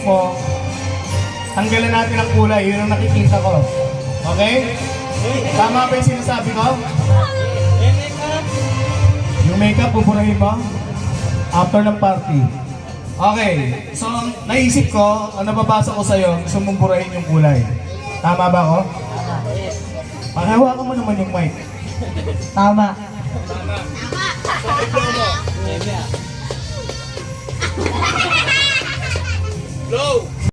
mo, tanggalan natin ang kulay, yun ang nakikita ko. Okay? Tama ba yung sinasabi ko? Yung makeup, pupurahin mo? After ng party. Okay, so naisip ko, ang nababasa ko sa'yo, gusto mong burahin yung kulay. Tama ba ako? Panghawakan mo naman yung mic. Tama. Blow!